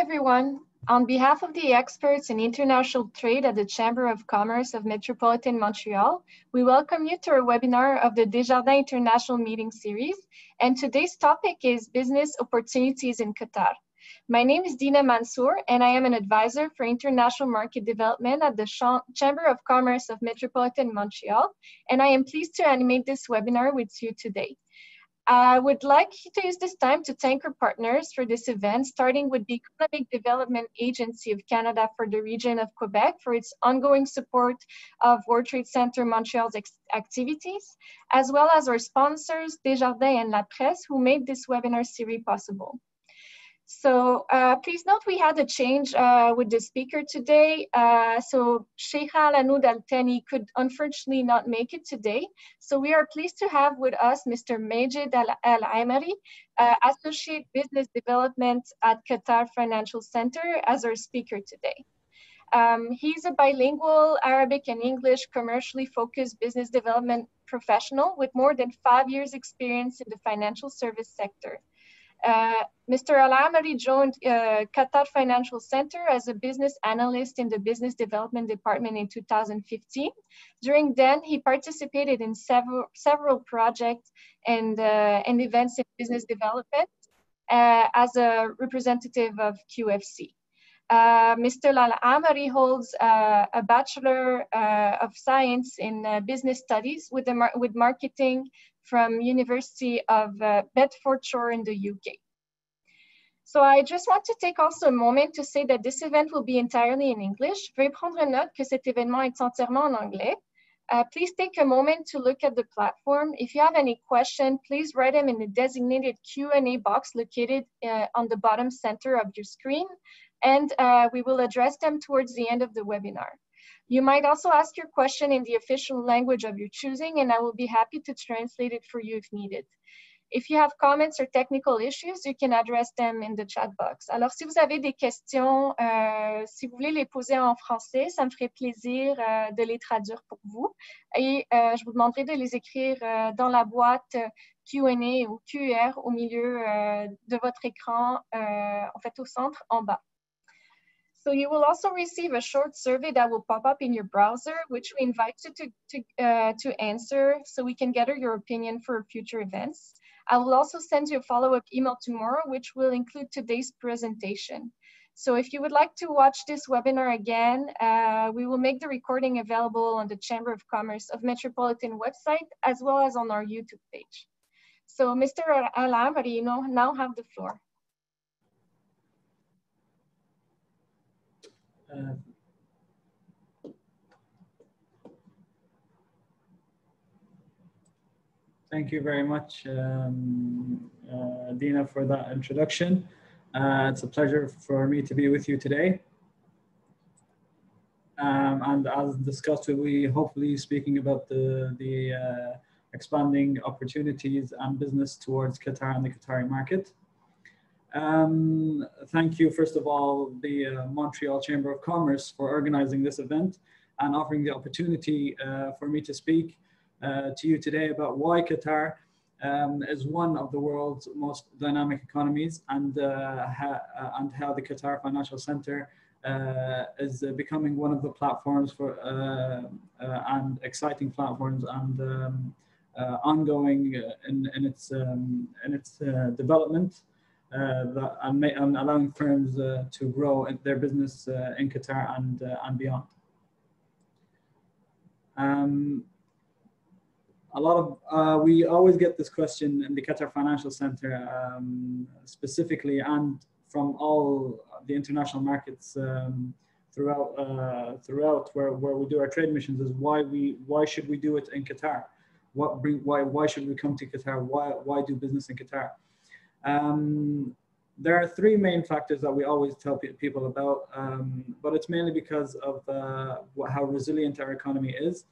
everyone. On behalf of the experts in international trade at the Chamber of Commerce of Metropolitan Montreal, we welcome you to our webinar of the Desjardins International Meeting Series. And today's topic is business opportunities in Qatar. My name is Dina Mansour, and I am an advisor for international market development at the Chamber of Commerce of Metropolitan Montreal. And I am pleased to animate this webinar with you today. I would like to use this time to thank our partners for this event, starting with the Economic Development Agency of Canada for the region of Quebec for its ongoing support of World Trade Center Montreal's activities, as well as our sponsors, Desjardins and La Presse, who made this webinar series possible. So please note we had a change with the speaker today. So Sheikha Lanoud Al-Thani could unfortunately not make it today. So we are pleased to have with us Mr. Majid Al-Amari, Associate Business Development at Qatar Financial Center as our speaker today. He's a bilingual Arabic and English commercially focused business development professional with more than 5 years experience in the financial service sector. Mr. Al-Amari joined Qatar Financial Center as a business analyst in the business development department in 2015. During then, he participated in several projects and events in business development as a representative of QFC. Mr. Al-Amari holds a Bachelor of Science in Business Studies with marketing from University of Bedfordshire in the UK. So I just want to take also a moment to say that this event will be entirely in English. Veuillez prendre note que cet événement est entièrement en anglais. Please take a moment to look at the platform. If you have any questions, please write them in the designated Q&A box located on the bottom center of your screen, and we will address them towards the end of the webinar. You might also ask your question in the official language of your choosing, and I will be happy to translate it for you if needed. If you have comments or technical issues, you can address them in the chat box. Alors, si vous avez des questions, si vous voulez les poser en français, ça me ferait plaisir de les traduire pour vous. Et je vous demanderai de les écrire dans la boîte Q&A ou QR au milieu de votre écran, en fait au centre, en bas. So you will also receive a short survey that will pop up in your browser, which we invite you to answer so we can gather your opinion for future events. I will also send you a follow-up email tomorrow, which will include today's presentation. So if you would like to watch this webinar again, we will make the recording available on the Chamber of Commerce of Metropolitan website, as well as on our YouTube page. So Mr. Al-Amari, you now have the floor. Thank you very much, Dina, for that introduction. It's a pleasure for me to be with you today. And as discussed, we'll be hopefully speaking about the expanding opportunities and business towards Qatar and the Qatari market. Thank you, first of all, the Montreal Chamber of Commerce for organizing this event and offering the opportunity for me to speak to you today about why Qatar is one of the world's most dynamic economies and how the Qatar Financial Center is becoming one of the platforms for and exciting platforms and ongoing in its development. And allowing firms to grow their business in Qatar and beyond. We always get this question in the Qatar Financial Center specifically, and from all the international markets throughout where we do our trade missions, is why should we do it in Qatar? Why should we come to Qatar? Why do business in Qatar? There are three main factors that we always tell people about, but it's mainly because of how resilient our economy is.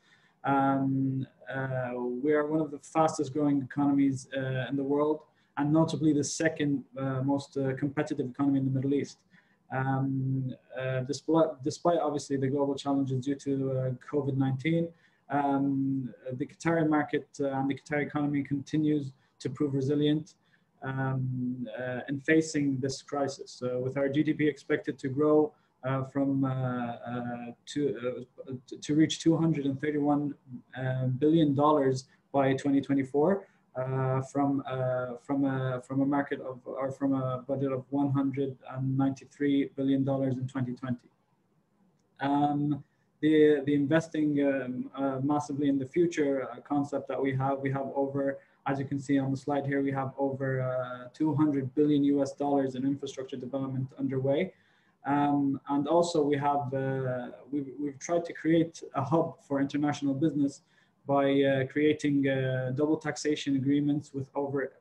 We are one of the fastest growing economies in the world, and notably the second most competitive economy in the Middle East. Despite obviously the global challenges due to COVID-19, the Qatari market and the Qatari economy continues to prove resilient. in facing this crisis. With our GDP expected to grow to reach $231 billion by 2024, from a market of, or from a budget of $193 billion in 2020. The investing massively in the future concept that we have over, as you can see on the slide here, we have over $200 billion in infrastructure development underway. And also we have, we've tried to create a hub for international business by creating double taxation agreements with over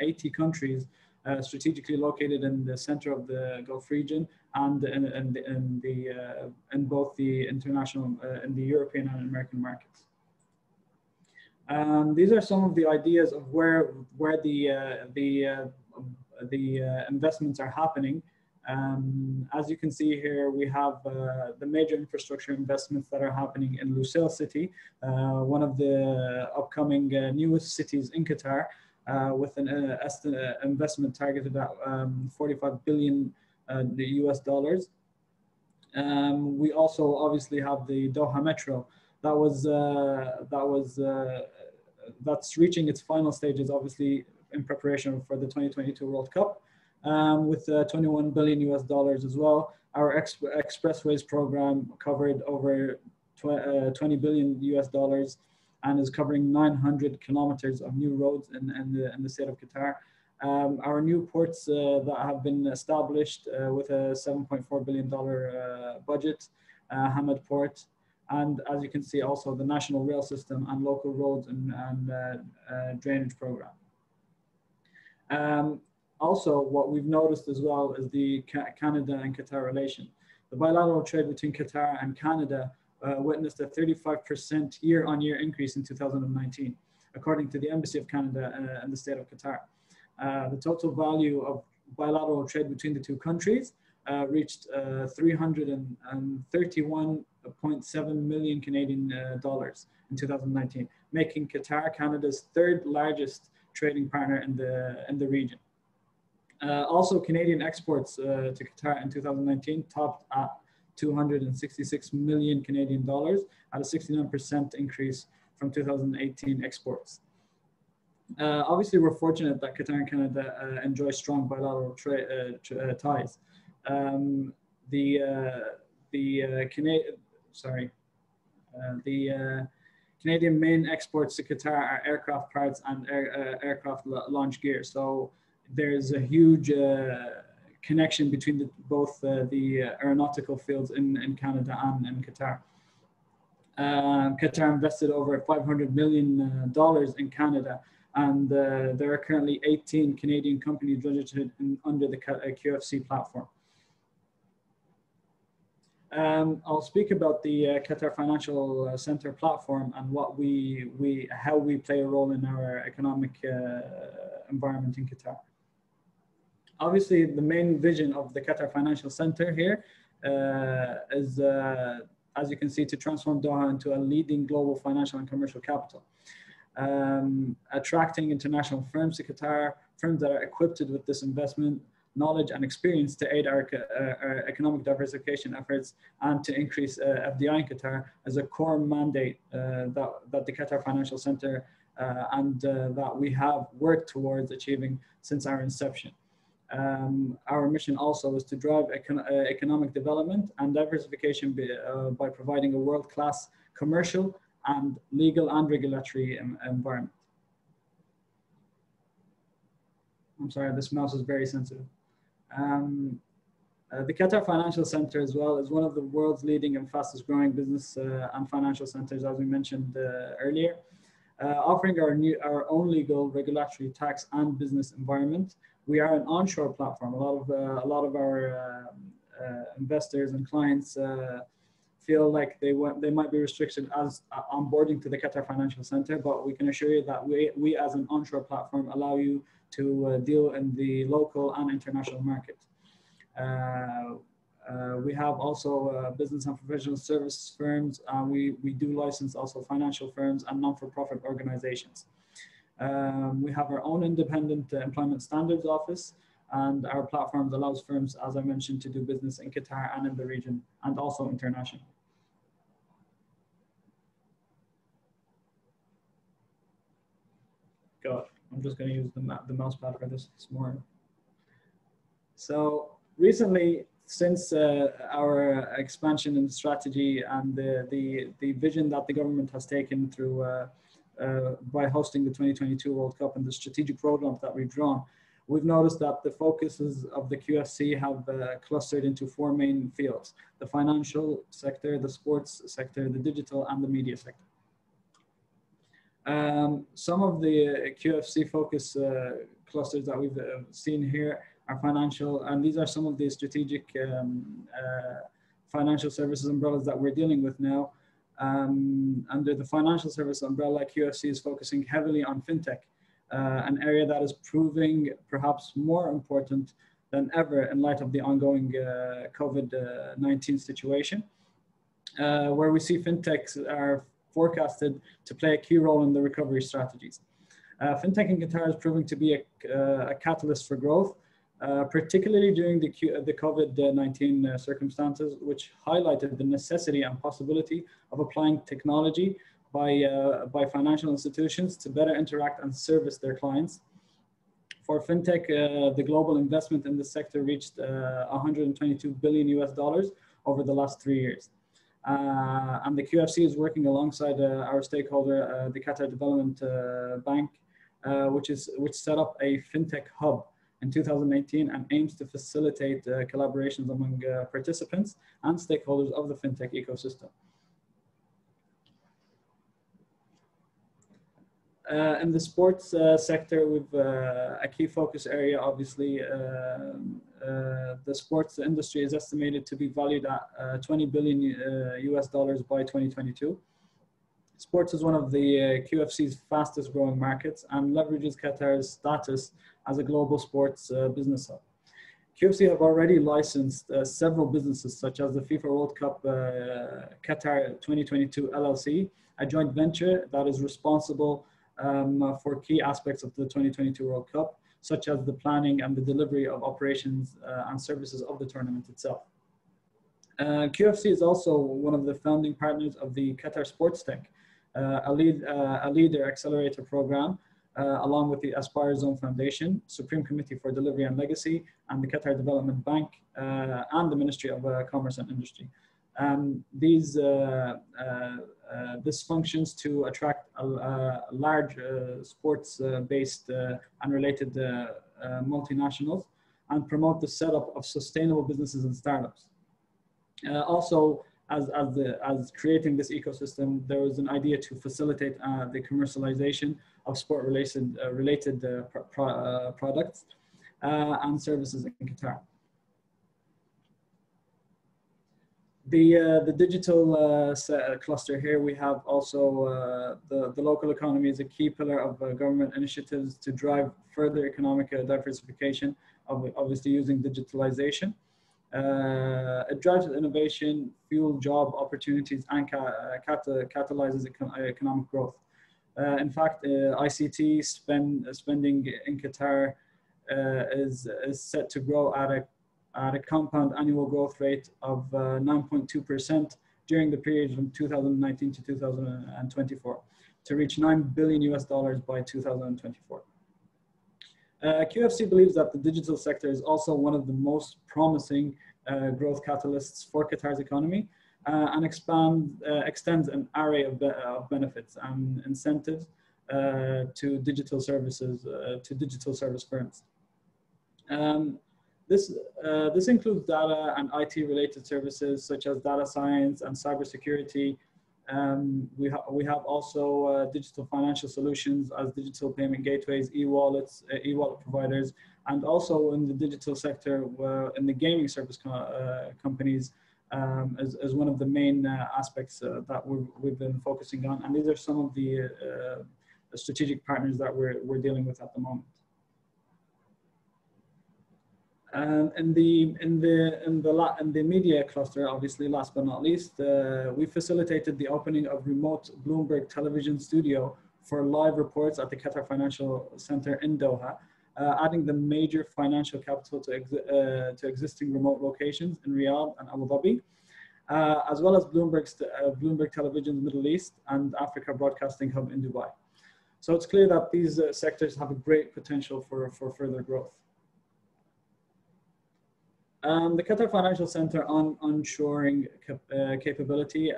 80 countries strategically located in the center of the Gulf region and in both the international, in the European and American markets. These are some of the ideas of where the investments are happening. As you can see here, we have the major infrastructure investments that are happening in Lusail City, one of the upcoming newest cities in Qatar, with an investment targeted at $45 billion US dollars. We also obviously have the Doha Metro that's reaching its final stages, obviously in preparation for the 2022 World Cup. With $21 billion US dollars as well. Our expressways program covered over $20 billion US dollars and is covering 900 kilometers of new roads in the state of Qatar. Our new ports that have been established with a $7.4 billion budget, Hamad Port, and as you can see also the national rail system and local roads and drainage program. Also, what we've noticed as well is the Canada and Qatar relation. The bilateral trade between Qatar and Canada witnessed a 35% year-on-year increase in 2019, according to the Embassy of Canada in the state of Qatar. The total value of bilateral trade between the two countries reached $331.7 million Canadian dollars in 2019, making Qatar Canada's third largest trading partner in the region. Also, Canadian exports to Qatar in 2019 topped at 266 million Canadian dollars, at a 69% increase from 2018 exports. Obviously, we're fortunate that Qatar and Canada enjoy strong bilateral ties. Canadian main exports to Qatar are aircraft parts and aircraft launch gear. So there's a huge connection between both the aeronautical fields in Canada and in Qatar. Qatar invested over $500 million in Canada, and there are currently 18 Canadian companies registered under the QFC platform. I'll speak about the Qatar Financial Center platform and how we play a role in our economic environment in Qatar. Obviously, the main vision of the Qatar Financial Center here is, as you can see, to transform Doha into a leading global financial and commercial capital, attracting international firms to Qatar, firms that are equipped with this investment knowledge and experience to aid our economic diversification efforts and to increase FDI in Qatar as a core mandate that the Qatar Financial Center and that we have worked towards achieving since our inception. Our mission also is to drive economic development and diversification by providing a world-class commercial and legal and regulatory environment. I'm sorry, this mouse is very sensitive. The Qatar Financial Center as well is one of the world's leading and fastest growing business and financial centers, as we mentioned earlier, offering our own legal, regulatory, tax and business environment. We are an onshore platform. A lot of our investors and clients feel like they might be restricted as onboarding to the Qatar Financial Center, but we can assure you that we as an onshore platform allow you to deal in the local and international market. We have also business and professional service firms. We do license also financial firms and non-for-profit organizations. We have our own independent employment standards office, and our platform allows firms, as I mentioned, to do business in Qatar and in the region, and also internationally. God, I'm just going to use the mouse pad for this. It's more. So recently, since our expansion and strategy and the vision that the government has taken through by hosting the 2022 World Cup and the strategic roadmap that we've drawn, we've noticed that the focuses of the QFC have clustered into four main fields: the financial sector, the sports sector, the digital, and the media sector. Some of the QFC focus clusters that we've seen here are financial, and these are some of the strategic financial services umbrellas that we're dealing with now. Under the financial service umbrella, QFC is focusing heavily on fintech, an area that is proving perhaps more important than ever in light of the ongoing COVID-19 situation, where we see fintechs are forecasted to play a key role in the recovery strategies. Fintech in Qatar is proving to be a catalyst for growth, particularly during the COVID-19 circumstances, which highlighted the necessity and possibility of applying technology by financial institutions to better interact and service their clients. For fintech, the global investment in the sector reached $122 billion over the last 3 years. And the QFC is working alongside our stakeholder, the Qatar Development Bank, which set up a fintech hub in 2018 and aims to facilitate collaborations among participants and stakeholders of the fintech ecosystem. In the sports sector, we've a key focus area, obviously. The sports industry is estimated to be valued at $20 billion by 2022. Sports is one of the QFC's fastest growing markets and leverages Qatar's status as a global sports business hub. QFC have already licensed several businesses such as the FIFA World Cup Qatar 2022 LLC, a joint venture that is responsible for key aspects of the 2022 World Cup, such as the planning and the delivery of operations and services of the tournament itself. QFC is also one of the founding partners of the Qatar Sports Tech, a leader accelerator program, along with the Aspire Zone Foundation, Supreme Committee for Delivery and Legacy, and the Qatar Development Bank, and the Ministry of Commerce and Industry. This functions to attract large sports-based and related multinationals and promote the setup of sustainable businesses and startups. Also, as creating this ecosystem, there was an idea to facilitate the commercialization of sport-related products and services in Qatar. The digital cluster here, we have also the local economy is a key pillar of government initiatives to drive further economic diversification, obviously using digitalization. It drives innovation, fuel job opportunities, and catalyzes economic growth. In fact, ICT spending in Qatar is set to grow at a compound annual growth rate of 9.2% during the period from 2019 to 2024 to reach $9 billion by 2024. QFC believes that the digital sector is also one of the most promising growth catalysts for Qatar's economy and extends an array of benefits and incentives to digital services, to digital service firms. This includes data and IT related services such as data science and cybersecurity. We have also digital financial solutions as digital payment gateways, e-wallets, e-wallet providers, and also in the digital sector, in the gaming service companies as one of the main aspects that we've been focusing on. And these are some of the strategic partners that we're dealing with at the moment. In the media cluster, obviously, last but not least, we facilitated the opening of remote Bloomberg television studio for live reports at the Qatar Financial Center in Doha, adding the major financial capital to existing remote locations in Riyadh and Abu Dhabi, as well as Bloomberg Television's Middle East and Africa Broadcasting Hub in Dubai. So it's clear that these sectors have a great potential for further growth. The Qatar Financial Center on onshoring capability.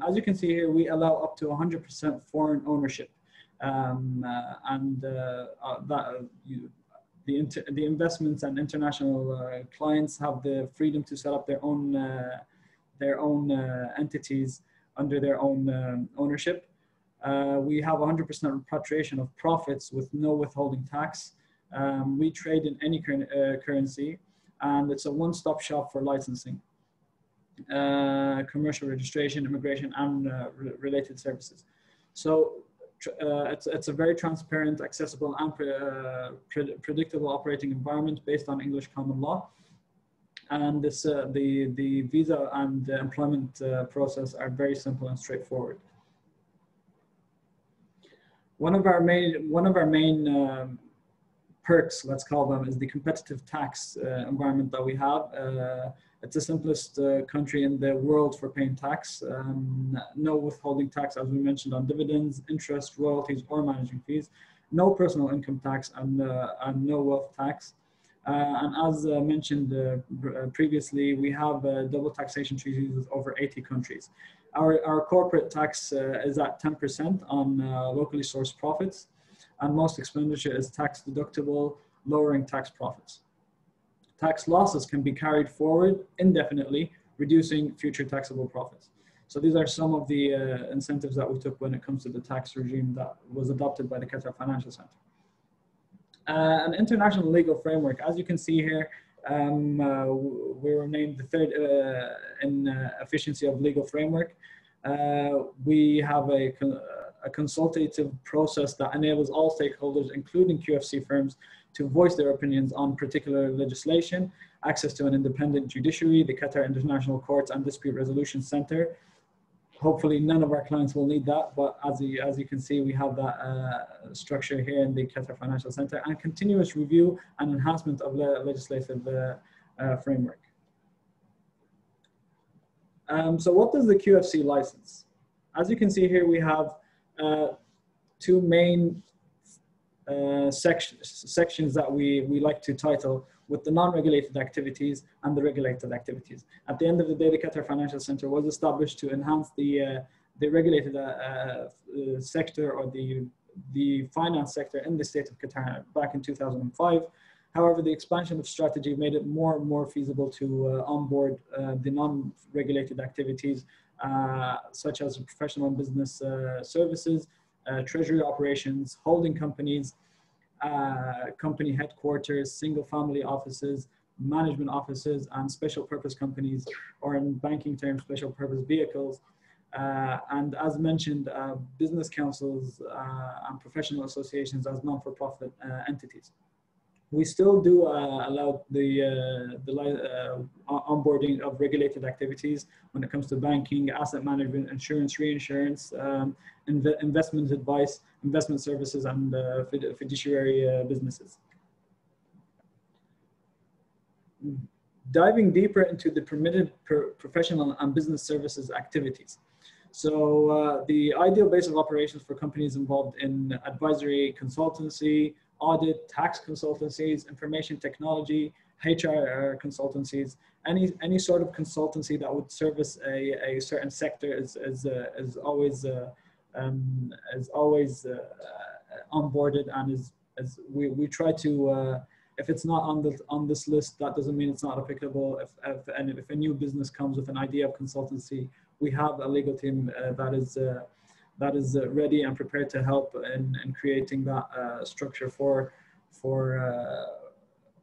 As you can see here, we allow up to 100% foreign ownership. The investments and international clients have the freedom to set up their own entities under their own ownership. We have 100% repatriation of profits with no withholding tax. We trade in any currency, and it's a one-stop shop for licensing, commercial registration, immigration, and related services. So it's a very transparent, accessible, and predictable operating environment based on English common law. And this, the visa and the employment process are very simple and straightforward. One of our main perks, let's call them, is the competitive tax environment that we have. It's the simplest country in the world for paying tax. No withholding tax, as we mentioned, on dividends, interest, royalties, or managing fees. No personal income tax and no wealth tax. And as mentioned previously, we have double taxation treaties with over 80 countries. Our corporate tax is at 10% on locally sourced profits, and most expenditure is tax deductible, lowering tax profits. Tax losses can be carried forward indefinitely, reducing future taxable profits. So these are some of the incentives that we took when it comes to the tax regime that was adopted by the Qatar Financial Center. An international legal framework. As you can see here, we were named the third in efficiency of legal framework. We have a consultative process that enables all stakeholders, including QFC firms, to voice their opinions on particular legislation, access to an independent judiciary, the Qatar International Courts and Dispute Resolution Center. Hopefully none of our clients will need that, but as you can see, we have that structure here in the Qatar Financial Center, and continuous review and enhancement of the legislative framework. So what does the QFC license? As you can see here, we have two main sections that we like to title, with the non-regulated activities and the regulated activities. At the end of the day, the Qatar Financial Center was established to enhance the regulated sector, or the finance sector in the state of Qatar back in 2005. However, the expansion of strategy made it more and more feasible to onboard the non-regulated activities, such as professional and business services, treasury operations, holding companies, company headquarters, single family offices, management offices, and special purpose companies, or in banking terms, special purpose vehicles. And as mentioned, business councils and professional associations as non-for-profit entities. We still do allow the onboarding of regulated activities when it comes to banking, asset management, insurance, reinsurance, investment advice, investment services, and fiduciary businesses. Diving deeper into the permitted professional and business services activities. So the ideal base of operations for companies involved in advisory, consultancy, audit, tax consultancies, information technology, HR consultancies, any sort of consultancy that would service a certain sector is always onboarded, and we try to, if it's not on this list, that doesn't mean it's not applicable. If a new business comes with an idea of consultancy, we have a legal team that is ready and prepared to help in creating that structure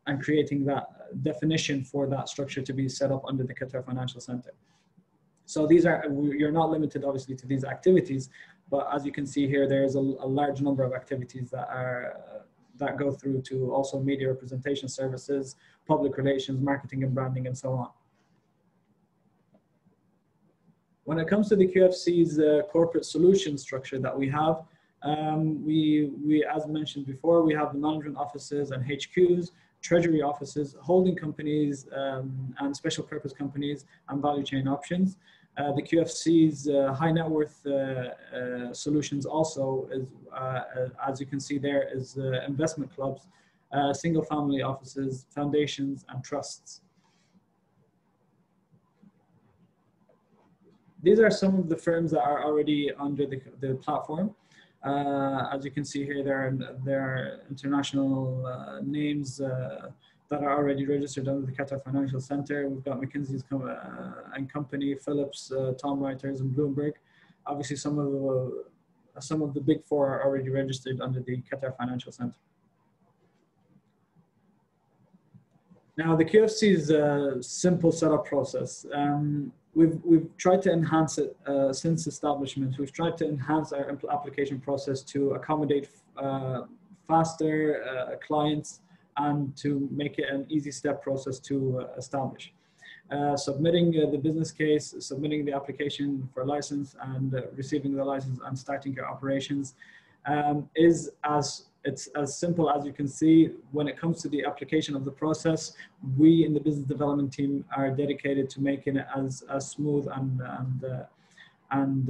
and creating that definition for that structure to be set up under the Qatar Financial Center. So you're not limited obviously to these activities, but as you can see here, there is a large number of activities that go through to also media representation services, public relations, marketing and branding, and so on. When it comes to the QFC's corporate solution structure that we have, We, as mentioned before, we have the management offices and HQs, treasury offices, holding companies, and special purpose companies, and value chain options. The QFC's high net worth solutions also is, as you can see there, is investment clubs, single family offices, foundations, and trusts. These are some of the firms that are already under the platform. As you can see here, there are international names that are already registered under the Qatar Financial Center. We've got McKinsey's and Company, Phillips, Thomson Reuters, and Bloomberg. Obviously, some of the big four are already registered under the Qatar Financial Center. Now, the QFC's simple setup process. We've tried to enhance it since establishment. We've tried to enhance our application process to accommodate faster clients and to make it an easy step process to establish. Submitting the business case, submitting the application for license, and receiving the license and starting your operations it's as simple as you can see. When it comes to the application of the process, we in the business development team are dedicated to making it as smooth and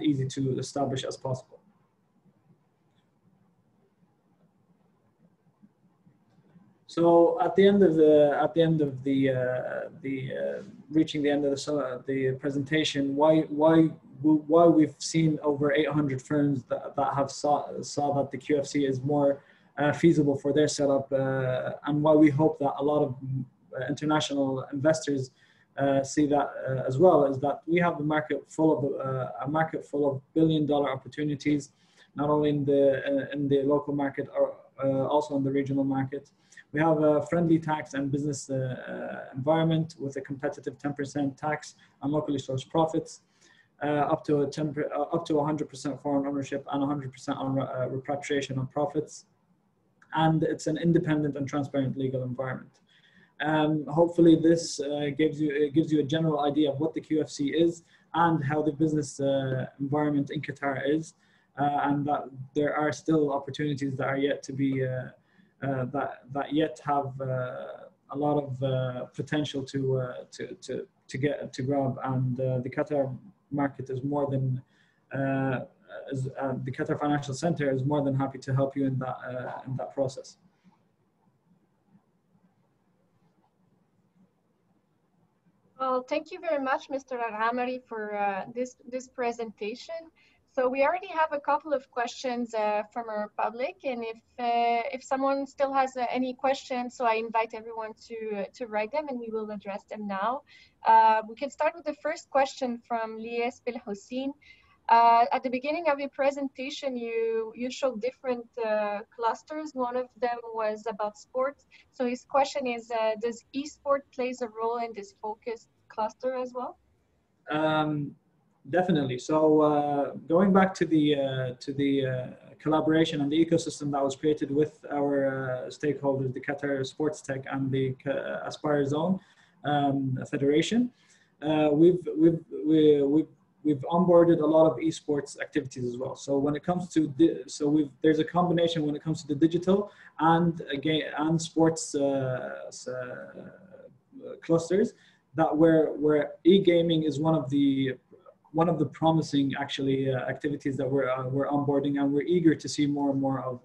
easy to establish as possible. So at the end of reaching the end of the presentation, why we've seen over 800 firms that have saw that the QFC is more feasible for their setup, and why we hope that a lot of international investors see that as well, is that we have a market full of billion-dollar opportunities, not only in the local market or also in the regional market. We have a friendly tax and business environment with a competitive 10% tax on locally sourced profits, up to 100% foreign ownership and 100% on repatriation on profits. And it's an independent and transparent legal environment. Hopefully this gives you a general idea of what the QFC is and how the business environment in Qatar is, and that there are still opportunities that are yet to be that yet have a lot of potential to grab, and the Qatar market is more than the Qatar Financial Center is more than happy to help you in that process. Well, thank you very much, Mr. Al-Amari, for this presentation. So we already have a couple of questions from our public, and if someone still has any questions, so I invite everyone to write them, and we will address them now. We can start with the first question from liée Hussein. At the beginning of your presentation, you showed different clusters. One of them was about sports. So his question is, does eSport plays a role in this focused cluster as well? Definitely. So going back to the collaboration and the ecosystem that was created with our stakeholders, the Qatar Sports Tech and the Aspire Zone Federation, we've onboarded a lot of esports activities as well. So when it comes to there's a combination when it comes to the digital and sports clusters, that where e-gaming is one of the promising activities that we're onboarding, and we're eager to see more and more of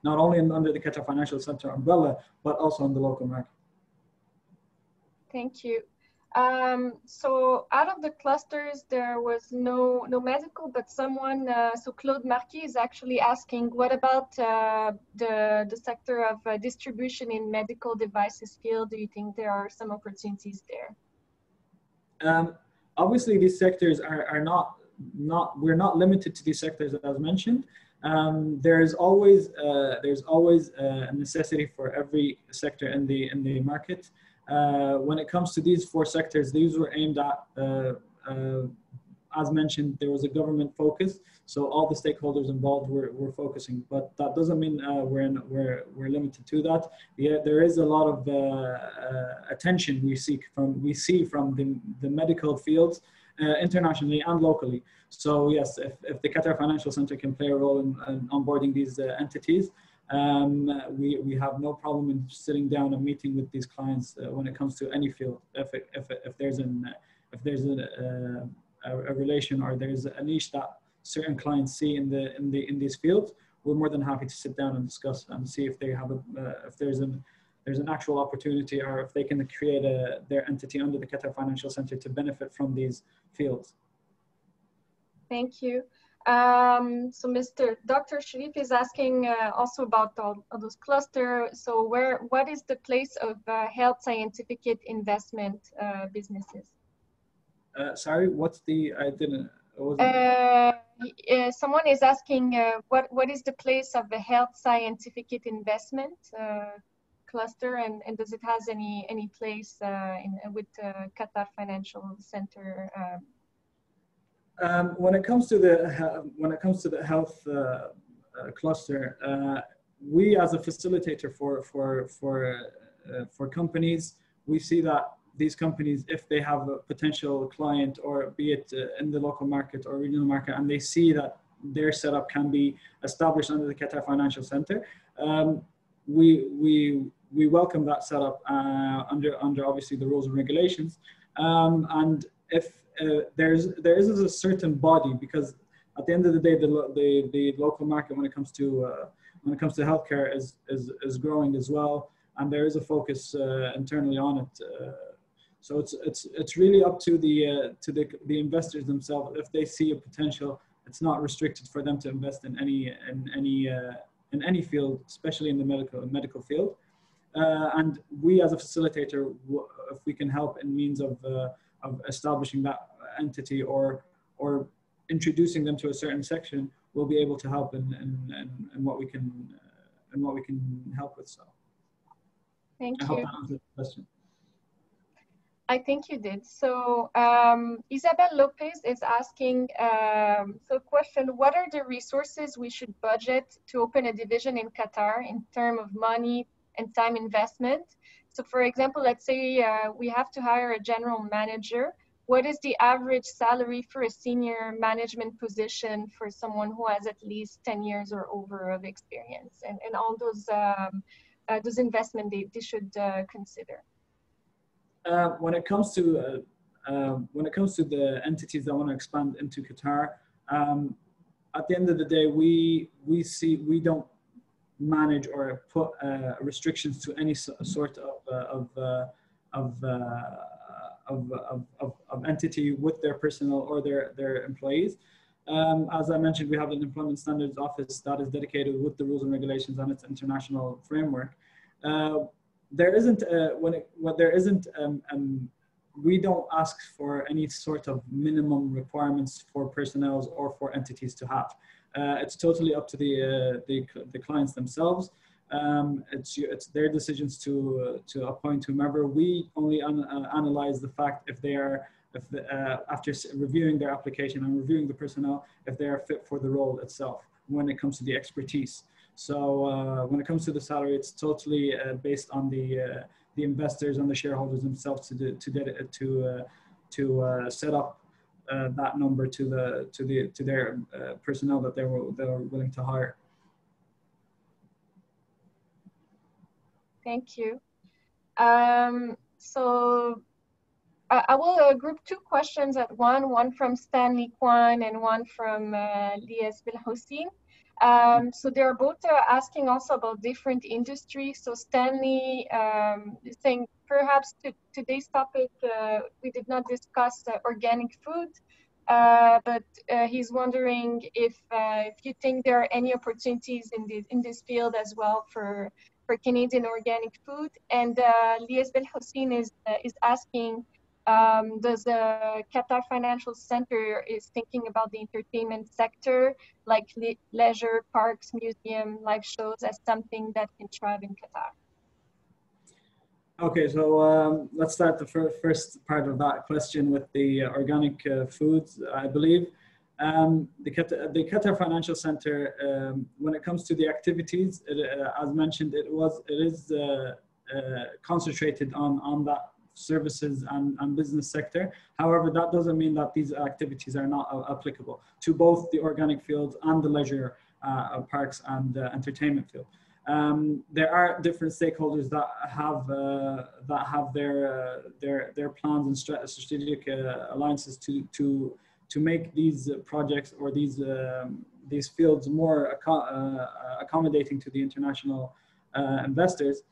not only under the Qatar Financial Center umbrella, but also in the local market. Thank you. So out of the clusters, there was no medical, but someone, so Claude Marquis is actually asking, what about the sector of distribution in medical devices field? Do you think there are some opportunities there? Obviously, these sectors we're not limited to these sectors as mentioned. There's always a necessity for every sector in the market. When it comes to these four sectors, these were aimed at, as mentioned, there was a government focus, so all the stakeholders involved were focusing. But that doesn't mean we're limited to that. Yeah, there is a lot of attention we see from the medical fields internationally and locally. So yes, if the Qatar Financial Center can play a role in onboarding these entities, we have no problem in sitting down and meeting with these clients when it comes to any field. If there's a relation or there's a niche that certain clients see in these fields, we're more than happy to sit down and discuss and see if they have if there's an actual opportunity, or if they can create their entity under the Qatar Financial Center to benefit from these fields. Thank you. So Dr. Sharif is asking also about all those clusters. So what is the place of health scientific investment businesses? Sorry, what's the, someone is asking what is the place of the health scientific investment cluster, and does it has any place with Qatar Financial Center? When it comes to the health cluster, we as a facilitator for companies, we see that these companies, if they have a potential client, or be it in the local market or regional market, and they see that their setup can be established under the Qatar Financial Center, we welcome that setup under obviously the rules and regulations. And if there is a certain body, because at the end of the day, the local market when it comes to healthcare is growing as well, and there is a focus internally on it. So it's really up to the investors themselves. If they see a potential, it's not restricted for them to invest in any field, especially in the medical field. And we as a facilitator, if we can help in means of establishing that entity or introducing them to a certain section, we'll be able to help in what we can help with. So thank you. I hope that answers the question. I think you did. So Isabel Lopez is asking, so question, what are the resources we should budget to open a division in Qatar in terms of money and time investment? So for example, let's say we have to hire a general manager. What is the average salary for a senior management position for someone who has at least 10 years or over of experience? And all those investments they should consider. When it comes to the entities that want to expand into Qatar, at the end of the day, we don't manage or put restrictions to any sort of entity with their personnel or their employees. As I mentioned, we have an employment standards office that is dedicated with the rules and regulations and its international framework. We don't ask for any sort of minimum requirements for personnel or for entities to have. It's totally up to the clients themselves. It's their decisions to appoint whomever. We only analyze the fact after reviewing their application and reviewing the personnel, if they are fit for the role itself when it comes to the expertise. So when it comes to the salary, it's totally based on the investors and the shareholders themselves to set up that number to their personnel that they're willing to hire. Thank you. So I will group two questions at one from Stanley Kwan and one from Liée Belhossein. So they're both asking also about different industries. So Stanley is saying perhaps today's topic, we did not discuss organic food, but he's wondering if you think there are any opportunities in this field as well for Canadian organic food. And Liée Belhossein is asking, does the Qatar Financial Center is thinking about the entertainment sector, like leisure, parks, museum, live shows, as something that can thrive in Qatar? Okay, so let's start the first part of that question with the organic foods. I believe the Qatar Financial Center, when it comes to the activities, as mentioned, it is concentrated on that services and business sector. However, that doesn't mean that these activities are not applicable to both the organic fields and the leisure parks and entertainment field. There are different stakeholders that have their plans and strategic alliances to make these projects or these fields more accommodating to the international investors.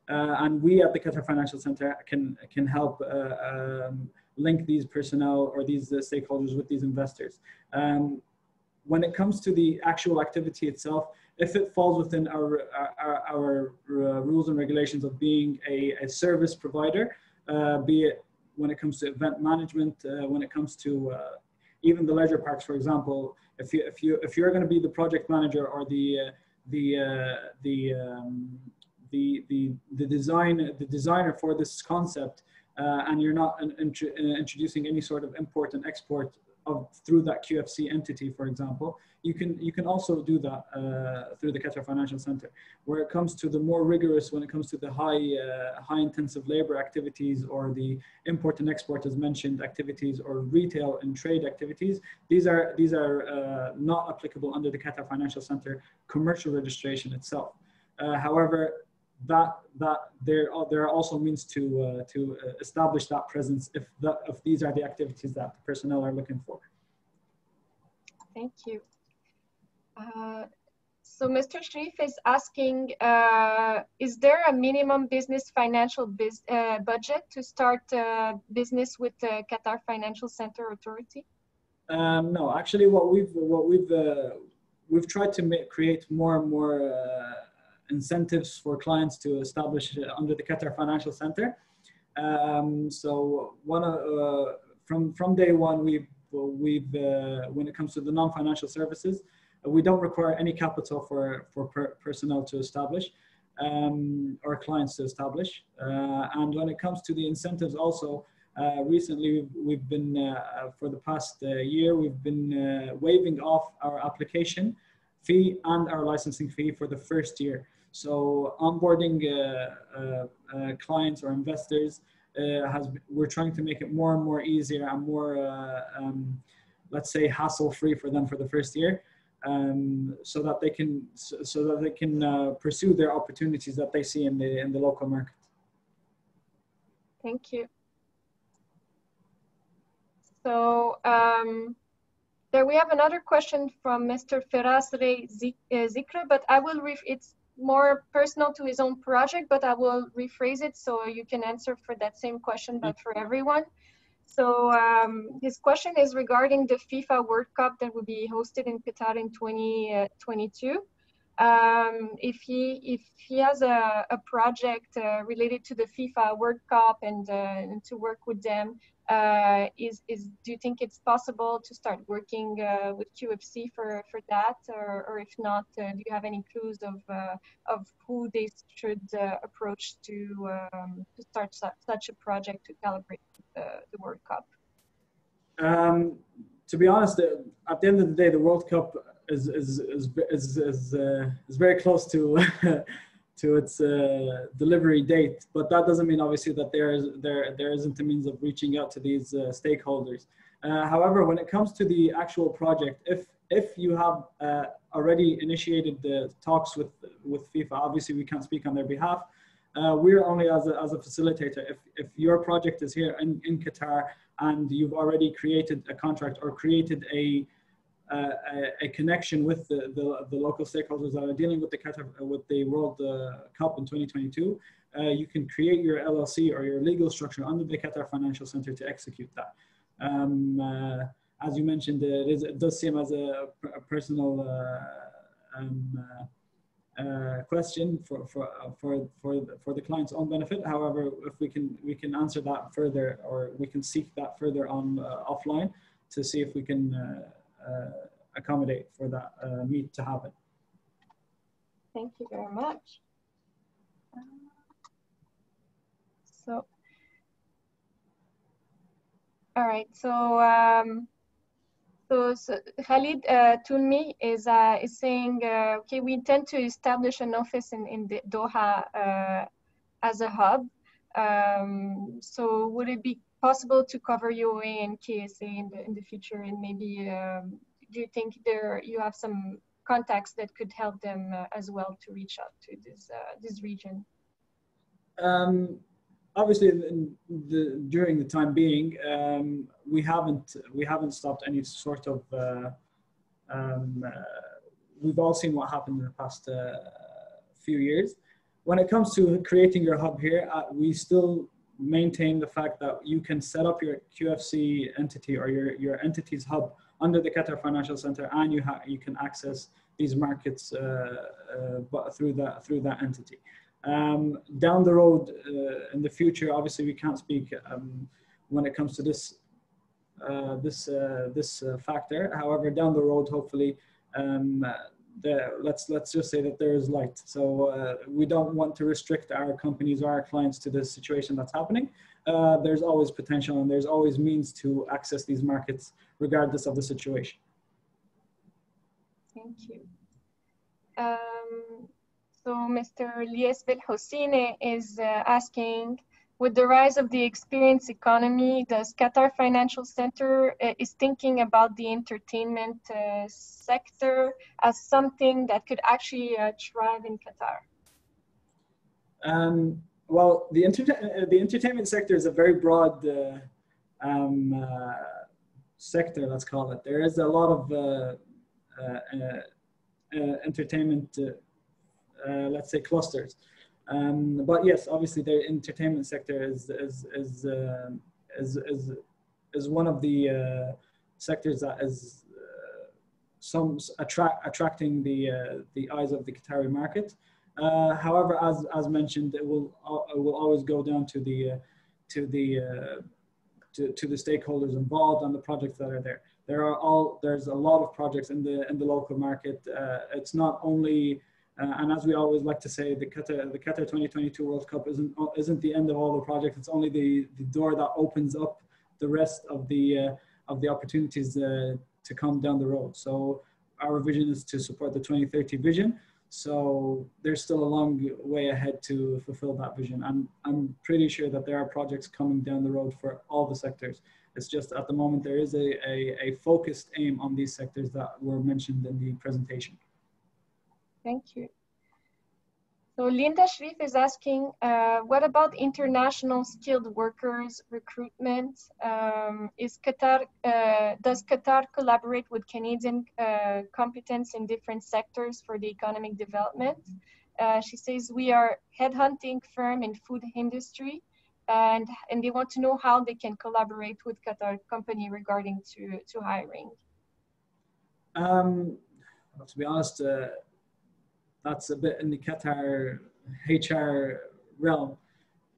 And we at the Qatar Financial Center can help link these personnel or these stakeholders with these investors. When it comes to the actual activity itself, if it falls within our rules and regulations of being a service provider, be it when it comes to event management, when it comes to even the leisure parks, for example, if you're going to be the project manager or the designer for this concept, and you're not introducing any sort of import and export through that QFC entity, for example, you can also do that through the Qatar Financial Center. Where it comes to the more rigorous, when it comes to the high intensive labor activities or the import and export as mentioned activities or retail and trade activities, these are not applicable under the Qatar Financial Center commercial registration itself. However, there are also means to establish that presence if these are the activities that the personnel are looking for. Thank you. So Mr. Sharif is asking, is there a minimum business financial budget to start business with the Qatar Financial Center Authority? No, actually, what we've tried to create more and more incentives for clients to establish under the Qatar Financial Center. So from day one, we've when it comes to the non-financial services, we don't require any capital for personnel to establish or clients to establish. And when it comes to the incentives also, recently we've been, for the past year, we've been waiving off our application fee and our licensing fee for the first year. So onboarding clients or investors, we're trying to make it more and more easier and more, let's say, hassle-free for them for the first year, so that they can pursue their opportunities that they see in the local market. Thank you. So there we have another question from Mr. Firas Zikra, but I will it's more personal to his own project, but I will rephrase it so you can answer for that same question, but for everyone. So his question is regarding the FIFA World Cup that will be hosted in Qatar in 2022. If he has a project related to the FIFA World Cup and to work with them, do you think it's possible to start working with QFC for that, or if not, do you have any clues of who they should approach to start such a project to calibrate the World Cup? To be honest, at the end of the day, the World Cup is very close to to its delivery date, but that doesn't mean obviously that there isn't a means of reaching out to these stakeholders. However, when it comes to the actual project, if you have already initiated the talks with FIFA, obviously we can't speak on their behalf. We're only as a facilitator. If your project is here in Qatar and you've already created a contract or created a connection with the local stakeholders that are dealing with the World Cup in 2022, you can create your LLC or your legal structure under the Qatar Financial Center to execute that. As you mentioned, it does seem as a personal question for the client's own benefit. However, if we can answer that further, or we can seek that further on offline to see if we can accommodate for that meet to happen. Thank you very much. So, all right. So Khalid Tulmi is saying, okay, we intend to establish an office in the Doha as a hub. So would it be possible to cover UOA and KSA in the future? And maybe do you think you have some contacts that could help them as well to reach out to this region? Obviously, during the time being, we haven't stopped any sort of. We've all seen what happened in the past few years. When it comes to creating your hub here, we still maintain the fact that you can set up your QFC entity or your entity's hub under the Qatar Financial Center, and you can access these markets through that entity. Down the road, in the future, obviously we can't speak when it comes to this factor. However, down the road, hopefully, let's just say that there is light. So we don't want to restrict our companies or our clients to this situation that's happening. There's always potential and there's always means to access these markets regardless of the situation. Thank you. So Mr. Lies Belhosine is asking, with the rise of the experience economy, does Qatar Financial Center is thinking about the entertainment sector as something that could actually thrive in Qatar? Well, the entertainment sector is a very broad sector, let's call it. There is a lot of entertainment, let's say, clusters. But yes, obviously the entertainment sector is one of the sectors that is attracting the eyes of the Qatari market. However, as mentioned, it will always go down to the stakeholders involved and the projects that are there. There's a lot of projects in the local market. It's not only and as we always like to say, the Qatar 2022 World Cup isn't the end of all the projects. It's only the door that opens up the rest of the opportunities to come down the road. So our vision is to support the 2030 vision. So there's still a long way ahead to fulfill that vision. I'm pretty sure that there are projects coming down the road for all the sectors. It's just at the moment there is a focused aim on these sectors that were mentioned in the presentation. Thank you. So Linda Sharif is asking, what about international skilled workers recruitment? Does Qatar collaborate with Canadian competence in different sectors for the economic development? She says, we are headhunting firm in food industry and they want to know how they can collaborate with Qatar company regarding to hiring. Well, to be honest, that's a bit in the Qatar HR realm,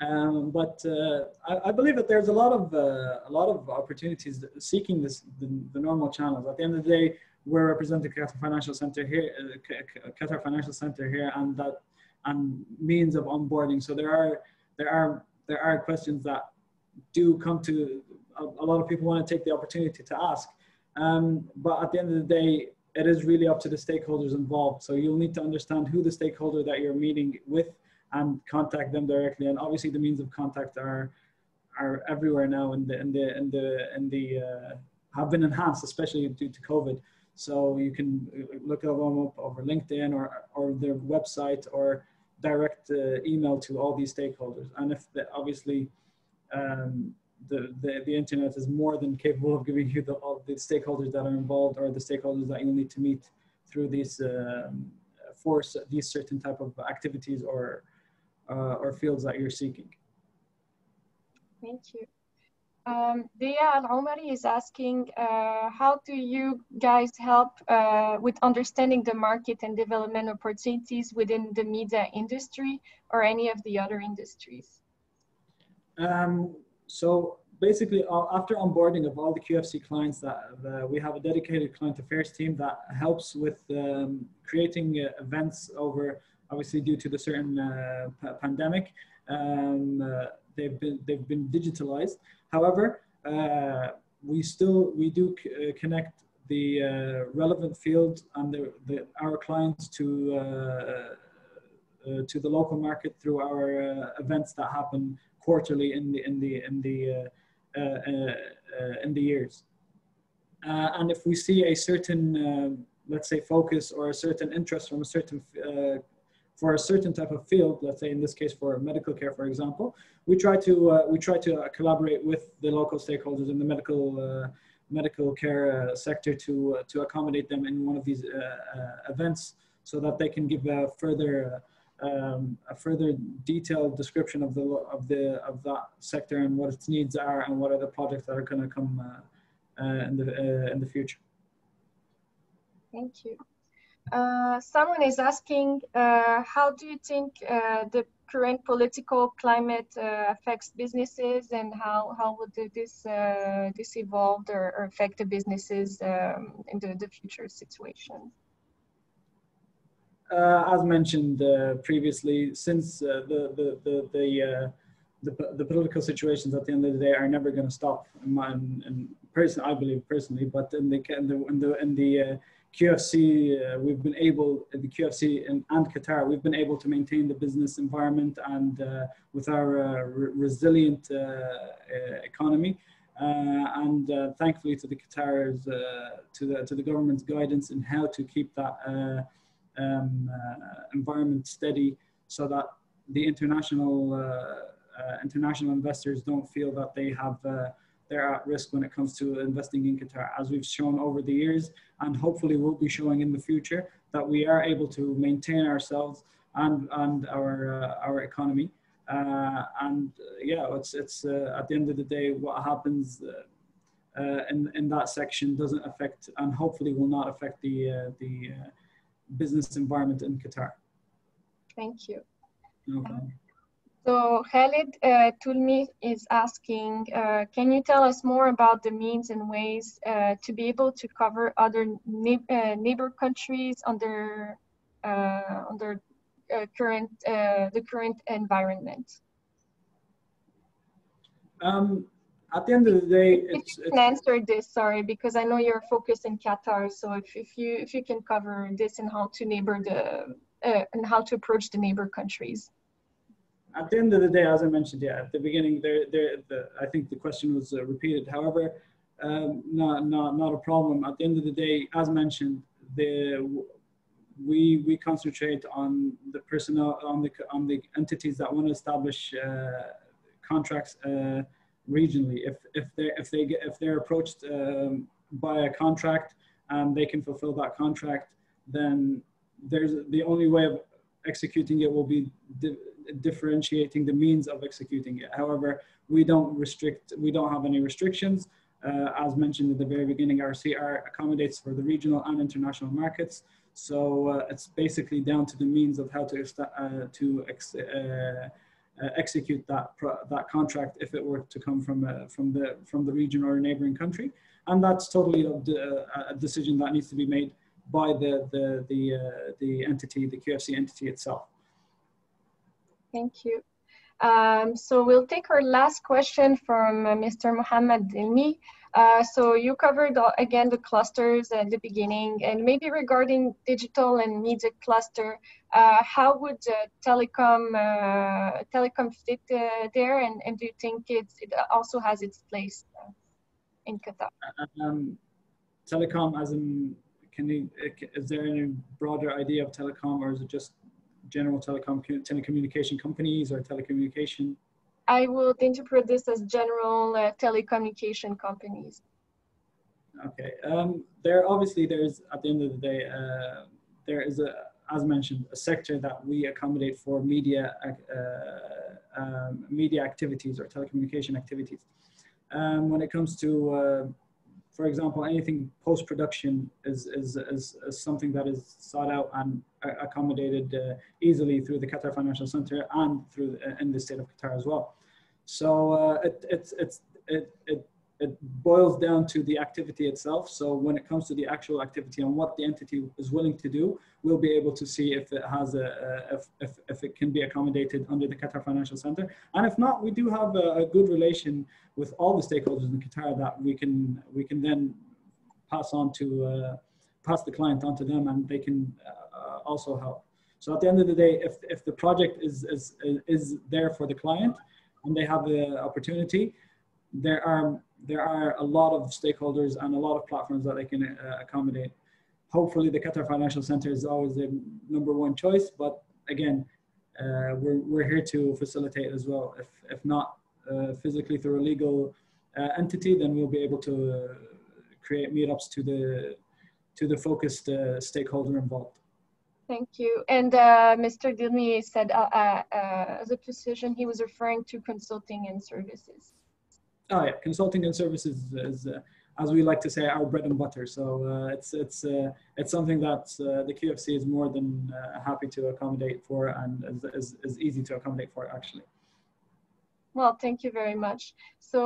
but I believe that there's a lot of opportunities seeking the normal channels. At the end of the day, we're representing Qatar Financial Center here, and means of onboarding. So there are questions that do come to a lot of people want to take the opportunity to ask, but at the end of the day, it is really up to the stakeholders involved. So you'll need to understand who the stakeholder that you're meeting with and contact them directly. And obviously the means of contact are everywhere now and have been enhanced, especially due to COVID. So you can look them up over LinkedIn or their website or direct email to all these stakeholders. And if obviously the internet is more than capable of giving you all the stakeholders that are involved or the stakeholders that you'll need to meet through these these certain type of activities or fields that you're seeking. Thank you. Dia Al-Omari is asking, how do you guys help with understanding the market and development opportunities within the media industry or any of the other industries? So basically, after onboarding of all the QFC clients, we have a dedicated client affairs team that helps with creating events over, obviously due to the certain pandemic, they've been digitalized. However, we do connect the relevant field and our clients to the local market through our events that happen quarterly in the years. And if we see a certain, let's say, focus or a certain interest from a certain for a certain type of field, let's say in this case for medical care, for example, we try to collaborate with the local stakeholders in the medical care sector to accommodate them in one of these events, so that they can give a further detailed description of that sector and what its needs are and what are the projects that are going to come in the future. Thank you. Someone is asking, how do you think the current political climate affects businesses, and how would this evolve or affect the businesses in the future situation? As mentioned previously, since the political situations at the end of the day are never going to stop, I believe personally, but in the QFC, we've been able, the QFC and Qatar, we've been able to maintain the business environment, and with our resilient economy, and thankfully to the Qatar's, to the government's guidance in how to keep that environment steady, so that the international investors don't feel that they're at risk when it comes to investing in Qatar. As we've shown over the years, and hopefully will be showing in the future, that we are able to maintain ourselves and our economy. Yeah, it's at the end of the day, what happens in that section doesn't affect, and hopefully will not affect the business environment in Qatar. Thank you. No problem. So Khalid Tulmi is asking, can you tell us more about the means and ways to be able to cover other neighbor countries under the current environment? At the end of the day, if you can answer this, sorry, because I know you're focused in Qatar. So if you can cover this and how to and how to approach the neighbor countries. At the end of the day, as I mentioned, yeah, at the beginning, I think the question was repeated. However, not a problem. At the end of the day, as mentioned, we concentrate on the personnel, on the entities that want to establish contracts regionally. If they're approached by a contract and they can fulfill that contract, then the only way of executing it will be differentiating the means of executing it. However, we don't have any restrictions. As mentioned at the very beginning, our CR accommodates for the regional and international markets. So it's basically down to the means of how to execute that contract if it were to come from the region or a neighboring country, and that's totally a decision that needs to be made by the entity, the QFC entity itself. Thank you. So we'll take our last question from Mr. Mohammed Ilmi. So you covered again the clusters at the beginning, and maybe regarding digital and media cluster, how would telecom fit there, and do you think it also has its place in Qatar? Telecom, as in, is there any broader idea of telecom, or is it just general telecommunication companies or telecommunication? I would interpret this as general telecommunication companies. Okay. There's at the end of the day, there is as mentioned, a sector that we accommodate for media activities or telecommunication activities. When it comes to for example, anything post-production is something that is sought out and accommodated easily through the Qatar Financial Center and through in the state of Qatar as well. So it boils down to the activity itself. So when it comes to the actual activity and what the entity is willing to do, we'll be able to see if it has if it can be accommodated under the Qatar Financial Center. And if not, we do have a good relation with all the stakeholders in Qatar that we can then pass the client on to them, and they can also help. So at the end of the day, if the project is there for the client, and they have the opportunity, there are a lot of stakeholders and a lot of platforms that they can accommodate. Hopefully the Qatar Financial Center is always the #1 choice, but again, we're here to facilitate as well. If not physically through a legal entity, then we'll be able to create meetups to the focused stakeholder involved. Thank you. And Mr. Dilmi said as a position, he was referring to consulting and services. Oh yeah, consulting and services is as we like to say, our bread and butter. So it's something that the QFC is more than happy to accommodate for, and is easy to accommodate for actually. Well, thank you very much. So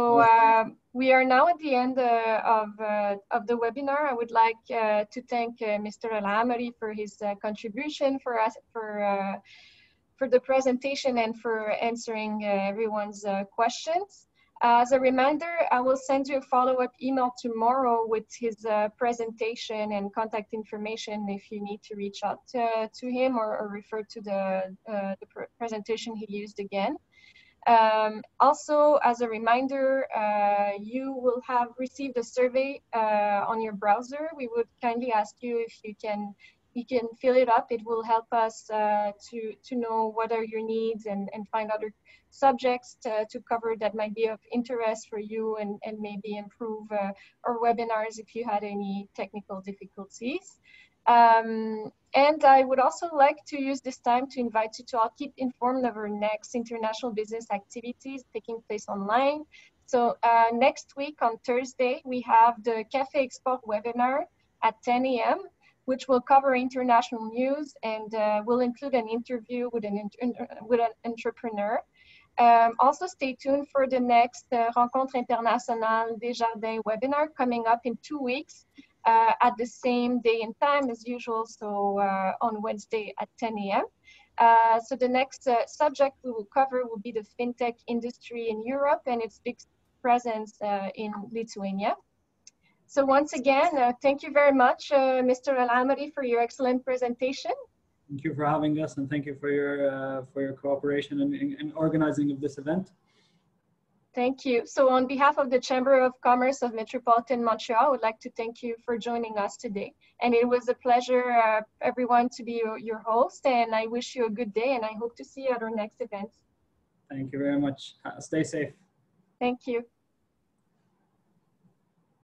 we are now at the end of the webinar. I would like to thank Mr. Al-Amari for his contribution for the presentation and for answering everyone's questions. As a reminder, I will send you a follow-up email tomorrow with his presentation and contact information if you need to reach out to him or refer to the presentation he used again. Also, as a reminder, you will have received a survey on your browser. We would kindly ask you if you can fill it up. It will help us to know what are your needs and find other subjects to cover that might be of interest for you and maybe improve our webinars if you had any technical difficulties. And I would also like to use this time to invite you to all keep informed of our next international business activities taking place online. So next week on Thursday, we have the Café Export webinar at 10 a.m., which will cover international news and will include an interview with an entrepreneur. Also stay tuned for the next Rencontre Internationale Desjardins webinar coming up in 2 weeks at the same day and time as usual, so on Wednesday at 10 a.m. So the next subject we will cover will be the fintech industry in Europe and its big presence in Lithuania. So once again, thank you very much, Mr. Al-Amari, for your excellent presentation. Thank you for having us, and thank you for your cooperation in organizing of this event. Thank you. So on behalf of the Chamber of Commerce of Metropolitan Montreal, I would like to thank you for joining us today. And it was a pleasure, everyone, to be your host. And I wish you a good day, and I hope to see you at our next event. Thank you very much. Stay safe. Thank you.